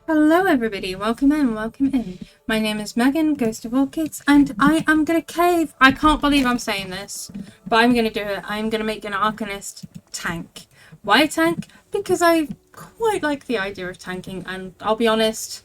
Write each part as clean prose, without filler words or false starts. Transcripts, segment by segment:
Hello everybody, welcome in, welcome in. My name is Megan, Ghost of Orchids, and I am gonna cave. I can't believe I'm saying this, but I'm gonna do it. I'm gonna make an Arcanist tank. Why a tank? Because I quite like the idea of tanking, and I'll be honest,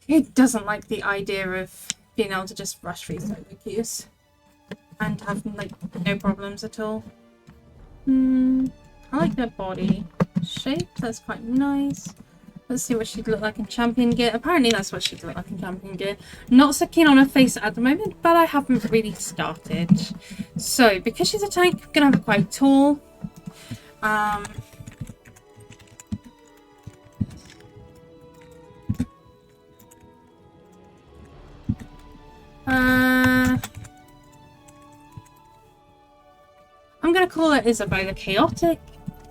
it doesn't like the idea of being able to just rush through solo queues and have like no problems at all. I like their body shape, that's quite nice. Let's see what she'd look like in champion gear. Apparently that's what she'd look like in champion gear. Not so keen on her face at the moment, but I haven't really started. So, because she's a tank, I'm going to have her quite tall. I'm going to call her Isabeau the Chaotic.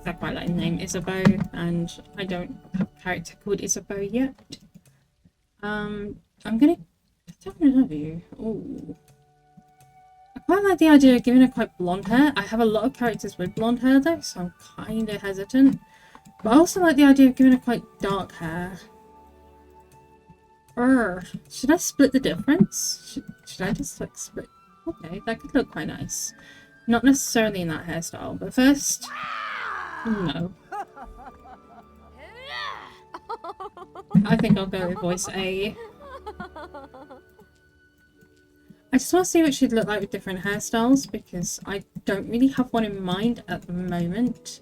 I quite like the name Isabeau, and I don't have a character called Isabeau yet. I don't know. Ooh. I quite like the idea of giving her quite blonde hair. I have a lot of characters with blonde hair though, so I'm kind of hesitant. But I also like the idea of giving her quite dark hair. Should I split the difference? Should I just like split? Okay, that could look quite nice. Not necessarily in that hairstyle, but first... No. I think I'll go with voice A. I just want to see what she'd look like with different hairstyles because I don't really have one in mind at the moment.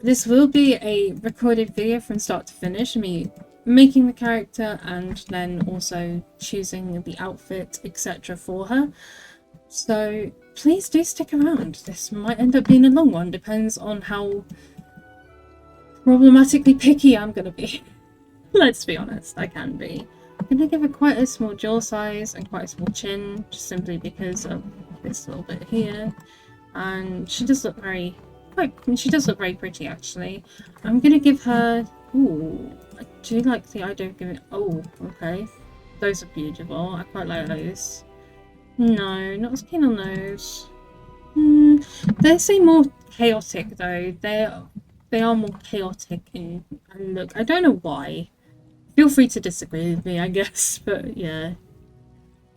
This will be a recorded video from start to finish, me making the character and then also choosing the outfit, etc. for her. So please do stick around. This might end up being a long one, depends on how problematically picky I'm going to be. Let's be honest, I can be. I'm going to give her quite a small jaw size and quite a small chin, just simply because of this little bit here. And she does look very pretty actually. I'm going to give her... Ooh, I do like the idea of giving... Oh, okay. Those are beautiful. I quite like those. No, not as keen on those. They seem more chaotic though. They are more chaotic in look. I don't know why. Feel free to disagree with me, I guess, but yeah.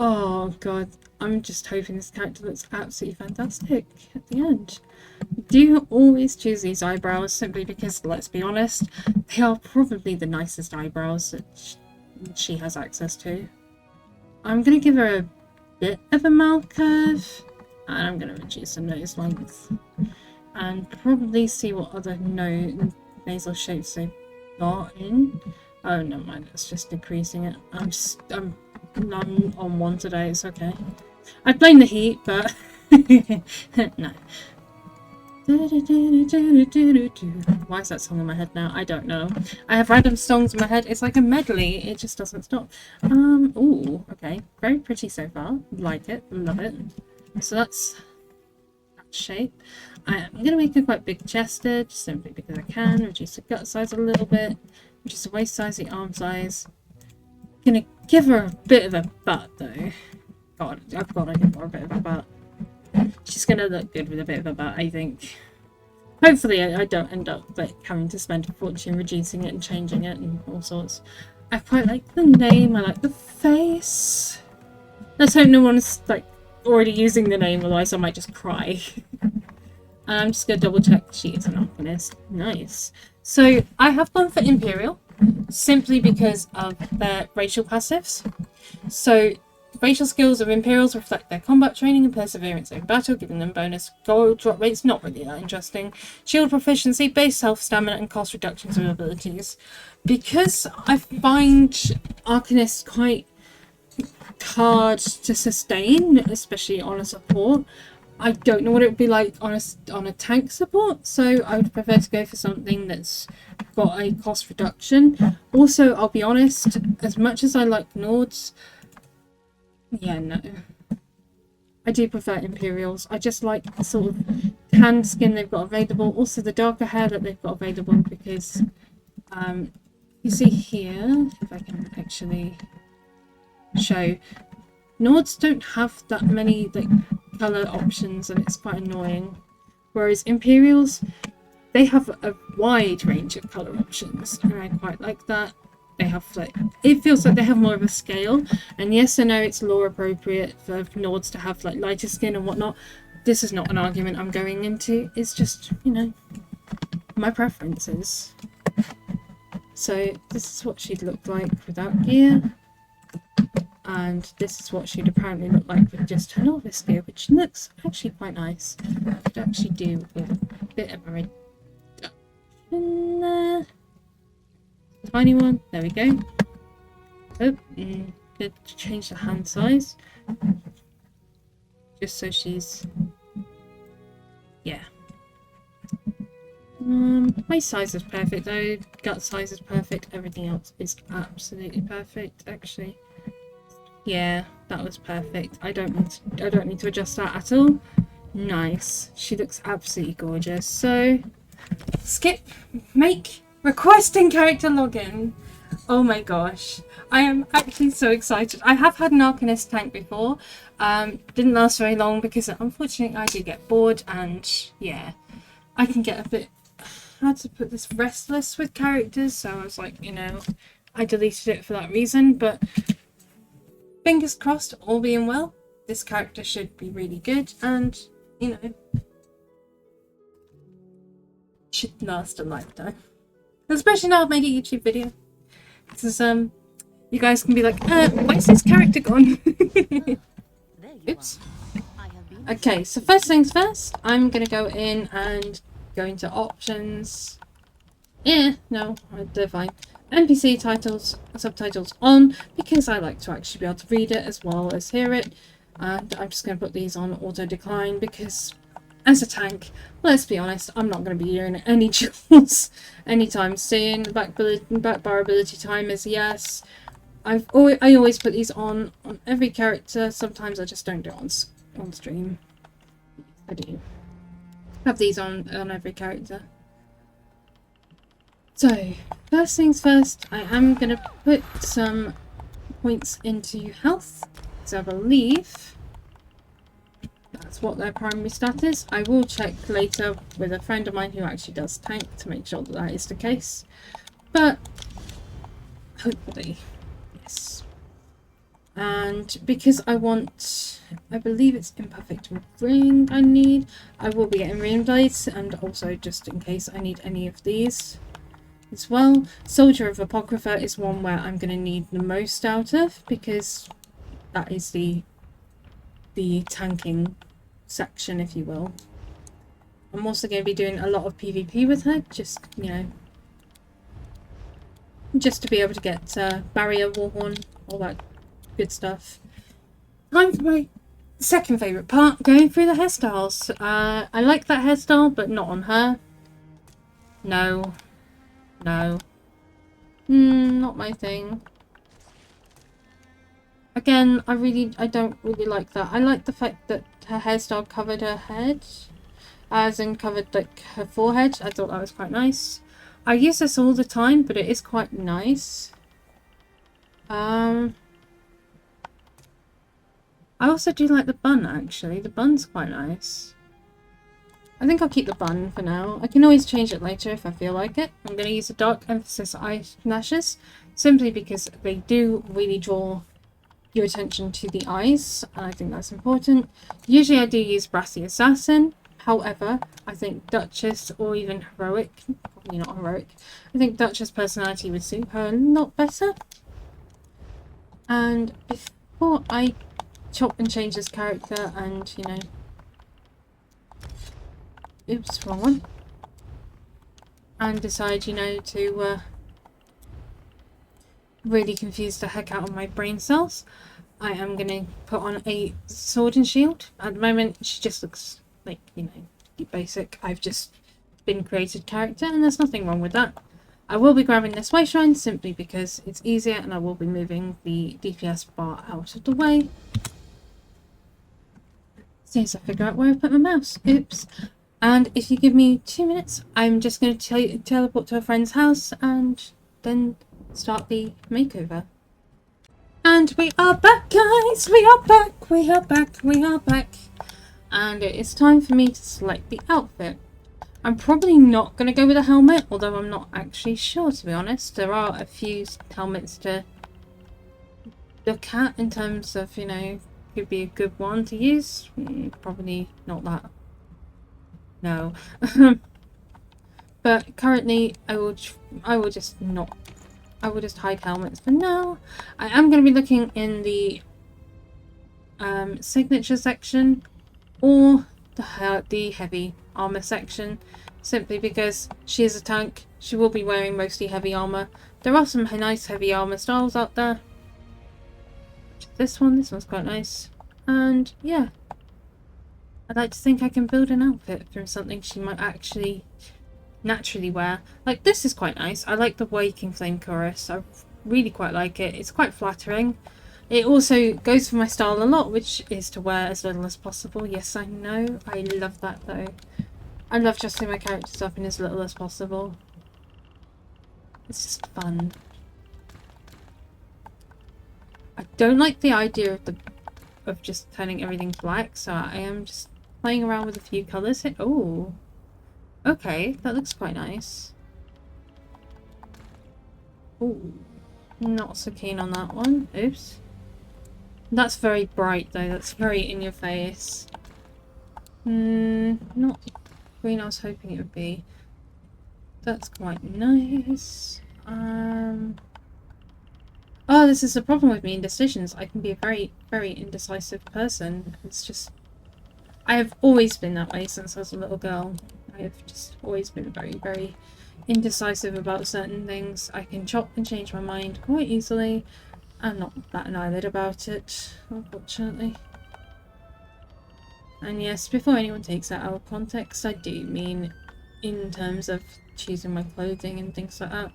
Oh god, I'm just hoping this character looks absolutely fantastic at the end. I do always choose these eyebrows simply because, let's be honest, they are probably the nicest eyebrows that she has access to. I'm gonna give her a bit of a mouth curve, and I'm going to reduce the nose length and probably see what other nasal shapes they've got in. Oh, never mind, it's just decreasing it. I'm on one today, it's okay. I blame the heat, but no. Why is that song in my head now? I don't know. I have random songs in my head. It's like a medley. It just doesn't stop. Ooh, okay. Very pretty so far. Like it. Love it. So that's that shape. I'm going to make her quite big chested, simply because I can. Reduce the gut size a little bit. Reduce the waist size, the arm size. Going to give her a bit of a butt though. God, I've got to give her a bit of a butt. She's going to look good with a bit of a butt, I think. Hopefully I don't end up like having to spend a fortune reducing it and changing it and all sorts. I quite like the name, I like the face. Let's hope no one's like already using the name, otherwise I might just cry. I'm just going to double check she is an Arcanist. Nice. So I have gone for Imperial, simply because of their racial passives. So racial skills of Imperials reflect their combat training and perseverance in battle, giving them bonus gold drop rates. Not really that interesting. Shield proficiency, base health, stamina, and cost reductions of abilities. Because I find Arcanists quite hard to sustain, especially on a support, I don't know what it would be like on a tank support, so I would prefer to go for something that's got a cost reduction. Also, I'll be honest, as much as I like Nords, yeah, no. I do prefer Imperials. I just like the sort of tan skin they've got available. Also the darker hair that they've got available because you see here, if I can actually show, Nords don't have that many like colour options and it's quite annoying. Whereas Imperials, they have a wide range of colour options and I quite like that. they have like, it feels like they have more of a scale. And yes, I know it's lore appropriate for Nords to have like lighter skin and whatnot. This is not an argument I'm going into. It's just, you know, my preferences. So this is what she'd look like without gear. And this is what she'd apparently look like with just her novice gear, which looks actually quite nice. I could actually do with a bit of a reduction there. Tiny one, there we go. Oh, good to change the hand size. Just so she's, yeah. My size is perfect though, gut size is perfect, everything else is absolutely perfect actually. Yeah, that was perfect. I don't need to adjust that at all. Nice. She looks absolutely gorgeous. So skip, make, requesting character login. Oh my gosh. I am actually so excited. I have had an Arcanist Tank before. Didn't last very long because unfortunately I do get bored, and yeah, I can get a bit, how to put this, restless with characters, so I was like, you know, I deleted it for that reason. But fingers crossed, all being well, this character should be really good, and you know, should last a lifetime. Especially now I've made a YouTube video. Because you guys can be like, where's this character gone? Oops. Okay, so first things first, I'm gonna go in and go into options. Yeah, no, they're fine. NPC titles, subtitles on, because I like to actually be able to read it as well as hear it. And I'm just going to put these on auto decline because as a tank, let's be honest, I'm not going to be doing any duels anytime soon. Back bar ability time is yes. I always put these on every character. Sometimes I just don't do it on stream. I do have these on every character. So, first things first, I am going to put some points into health, because I believe that's what their primary stat is. I will check later with a friend of mine who actually does tank to make sure that that is the case. But, hopefully, yes. And because I believe it's imperfect ring I need, I will be getting ring blades, and also just in case I need any of these as well. Soldier of Apocrypha is one where I'm going to need the most out of, because that is the tanking section, if you will. I'm also going to be doing a lot of PvP with her, just, you know, just to be able to get barrier, warhorn, all that good stuff. Time for my second favourite part, going through the hairstyles. I like that hairstyle, but not on her. No. Not my thing. Again, I don't really like that. I like the fact that her hairstyle covered her head, as in covered like her forehead. I thought that was quite nice. I use this all the time, but it is quite nice. I also do like the bun, actually. The bun's quite nice. I think I'll keep the bun for now. I can always change it later if I feel like it. I'm going to use the dark emphasis eyelashes, simply because they do really draw your attention to the eyes, and I think that's important. Usually I do use Brassy Assassin. However, I think Duchess, or even Heroic, probably not Heroic, I think Duchess personality would suit her a lot better. And before I chop and change this character and, you know, oops, wrong one, and decide, you know, to really confuse the heck out of my brain cells, I am going to put on a sword and shield. At the moment, she just looks like, you know, basic. I've just been created character, and there's nothing wrong with that. I will be grabbing this way shrine simply because it's easier, and I will be moving the DPS bar out of the way. As soon as I figure out where I put my mouse. Oops. And if you give me 2 minutes, I'm just going to teleport to a friend's house and then start the makeover. And we are back, guys! We are back! We are back! We are back! And it is time for me to select the outfit. I'm probably not going to go with a helmet, although I'm not actually sure, to be honest. There are a few helmets to look at in terms of, you know, could be a good one to use. Probably not that. No. But currently, I will just not. I will just hide helmets. But no, I am going to be looking in the signature section or the heavy armor section, simply because she is a tank. She will be wearing mostly heavy armor. There are some nice heavy armor styles out there. This one's quite nice, and yeah, I'd like to think I can build an outfit from something she might actually naturally wear. Like, this is quite nice. I like the Waking Flame chorus. I really quite like it. It's quite flattering. It also goes for my style a lot, which is to wear as little as possible. Yes, I know. I love that though. I love dressing my characters up in as little as possible. It's just fun. I don't like the idea of just turning everything black, so I am just playing around with a few colours here. Oh. Okay, that looks quite nice. Ooh, not so keen on that one. Oops. That's very bright though, that's very in your face. Not the green I was hoping it would be. That's quite nice. Oh, this is the problem with me, indecisions. I can be a very, very indecisive person. It's just... I have always been that way since I was a little girl. I have just always been very, very indecisive about certain things. I can chop and change my mind quite easily. I'm not bat an eyelid about it, unfortunately. And yes, before anyone takes that out of context, I do mean in terms of choosing my clothing and things like that.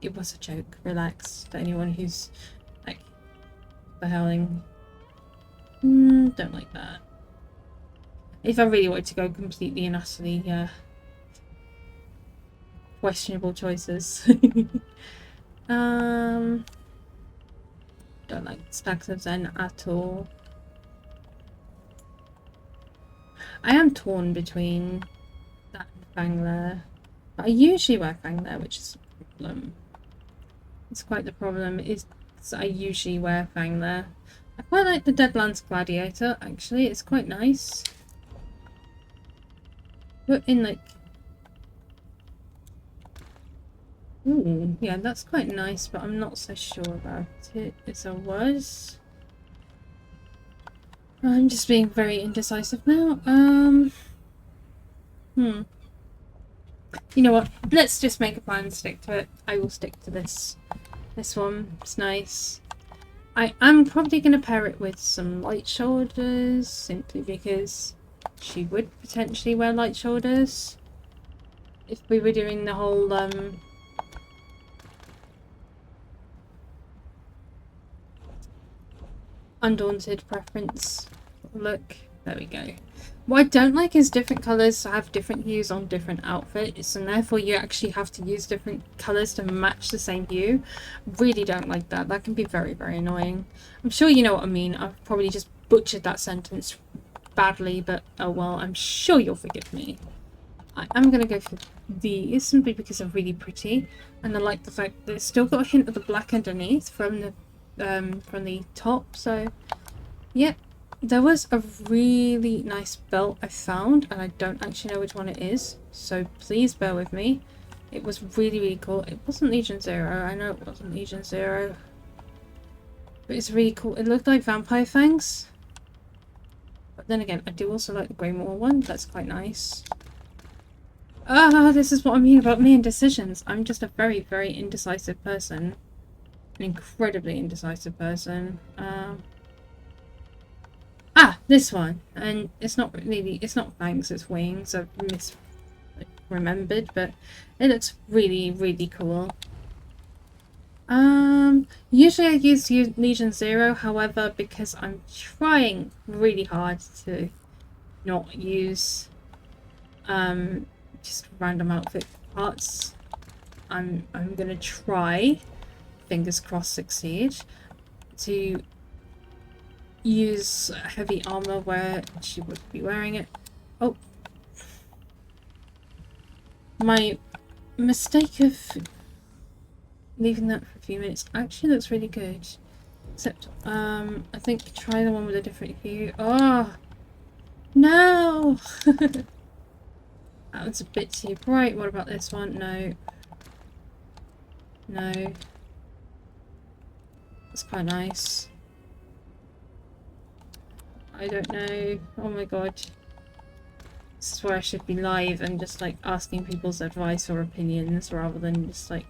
It was a joke, relax, to anyone who's like, the helling. Don't like that. If I really wanted to go completely and utterly, questionable choices. Don't like stacks of Zen at all. I am torn between that and Fangler. But I usually wear Fangler, which is a problem. It's quite the problem, is I usually wear Fangler. I quite like the Deadlands Gladiator, actually. It's quite nice. But in like... Ooh, yeah, that's quite nice, but I'm not so sure about it as I was. I'm just being very indecisive now. You know what? Let's just make a plan and stick to it. I will stick to this. This one. It's nice. I am probably going to pair it with some light shoulders, simply because she would potentially wear light shoulders if we were doing the whole undaunted preference look. There we go. What I don't like is different colours have different hues on different outfits, and therefore you actually have to use different colours to match the same hue. Really don't like that. That can be very, very annoying. I'm sure you know what I mean. I've probably just butchered that sentence badly, but oh well, I'm sure you'll forgive me. I am going to go for these simply because they're really pretty, and I like the fact that it's still got a hint of the black underneath from the top, so yeah. There was a really nice belt I found, and I don't actually know which one it is, so please bear with me. It was really, really cool. It wasn't Legion Zero. I know it wasn't Legion Zero. But it's really cool. It looked like vampire fangs. But then again, I do also like the Greymoor one. That's quite nice. Ah, this is what I mean about me and decisions. I'm just a very, very indecisive person. An incredibly indecisive person. This one, and it's not really, it's not fangs, it's wings. I've misremembered, but it looks really, really cool. Usually I use Legion Zero, however, because I'm trying really hard to not use just random outfit parts. I'm gonna try, fingers crossed, succeed to use heavy armor where she would be wearing it. Oh, my mistake of leaving that for a few minutes actually looks really good. Except, I think try the one with a different hue. Oh! No! That one's a bit too bright. What about this one? No. No. That's quite nice. I don't know. Oh my god. This is where I should be live and just like asking people's advice or opinions rather than just like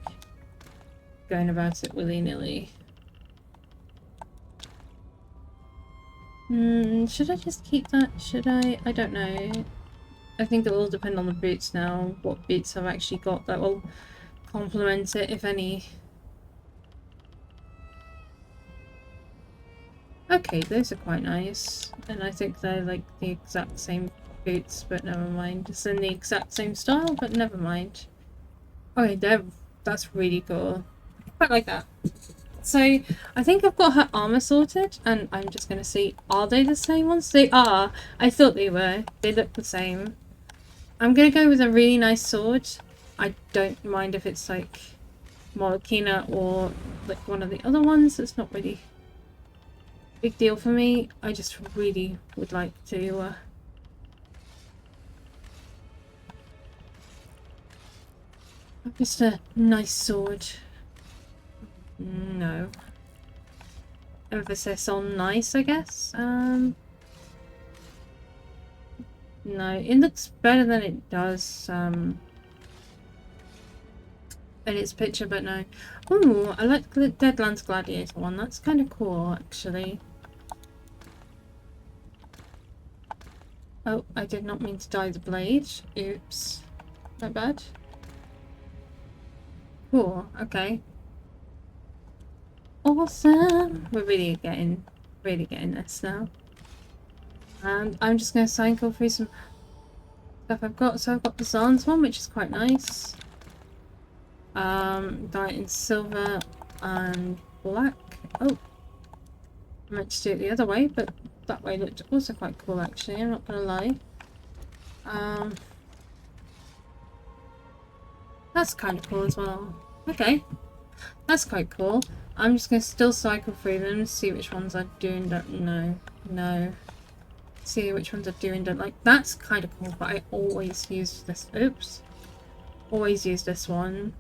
going about it willy-nilly. Should I just keep that? Should I? I don't know. I think it will depend on the boots now. What boots I've actually got that will complement it, if any. Okay, those are quite nice. And I think they're like the exact same boots, but never mind. It's in the exact same style, but never mind. Okay, that's really cool. I quite like that. So, I think I've got her armor sorted, and I'm just going to see, are they the same ones? They are. I thought they were. They look the same. I'm going to go with a really nice sword. I don't mind if it's like Molokina or like one of the other ones. It's not really a big deal for me. I just really would like to just a nice sword. No. Emphasis on nice, I guess. No, it looks better than it does in its picture, but no. Ooh, I like the Deadlands Gladiator one. That's kind of cool, actually. Oh, I did not mean to dye the blade. Oops. My bad. Cool, okay. Awesome! We're really getting this now. And I'm just going to cycle through some stuff I've got. So I've got the Zans one, which is quite nice. Dye it in silver and black. Oh! I meant to do it the other way, but that way looked also quite cool actually, I'm not going to lie. That's kind of cool as well. Okay. That's quite cool. I'm just going to still cycle through them, see which ones I do and don't. No. See which ones I do and don't like. That's kind of cool, but I always use this. Oops. Always use this one.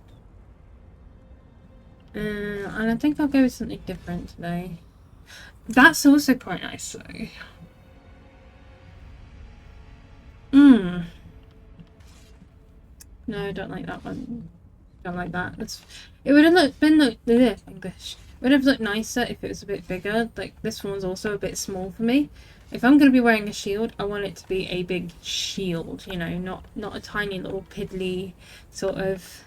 And I think I'll go with something different today. That's also quite nice though. No, I don't like that one. Don't like that. It would have English. It would have looked nicer if it was a bit bigger. Like this one was also a bit small for me. If I'm going to be wearing a shield, I want it to be a big shield. You know, not a tiny little piddly sort of.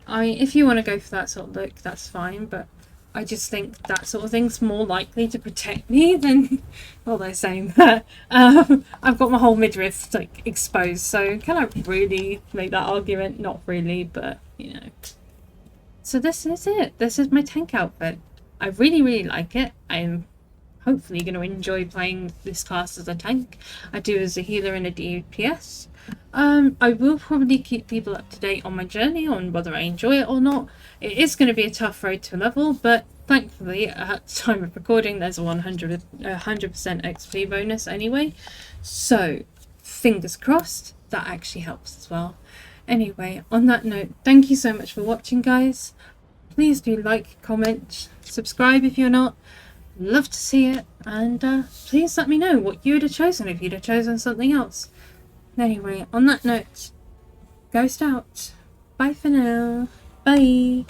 I mean, if you want to go for that sort of look, that's fine. But I just think that sort of thing's more likely to protect me than. Well, they're saying that. I've got my whole midriff like exposed, so can I really make that argument? Not really, but you know. So this is it. This is my tank outfit. I really like it. I'm hopefully going to enjoy playing this class as a tank. I do as a healer and a DPS. I will probably keep people up to date on my journey on whether I enjoy it or not. It is going to be a tough road to level, but thankfully at the time of recording there's a 100% XP bonus anyway. So fingers crossed that actually helps as well. Anyway, on that note, thank you so much for watching, guys. Please do like, comment, subscribe if you're not. Love to see it, and please let me know what you would have chosen if you'd have chosen something else. Anyway, on that note, Ghost out. Bye for now. Bye.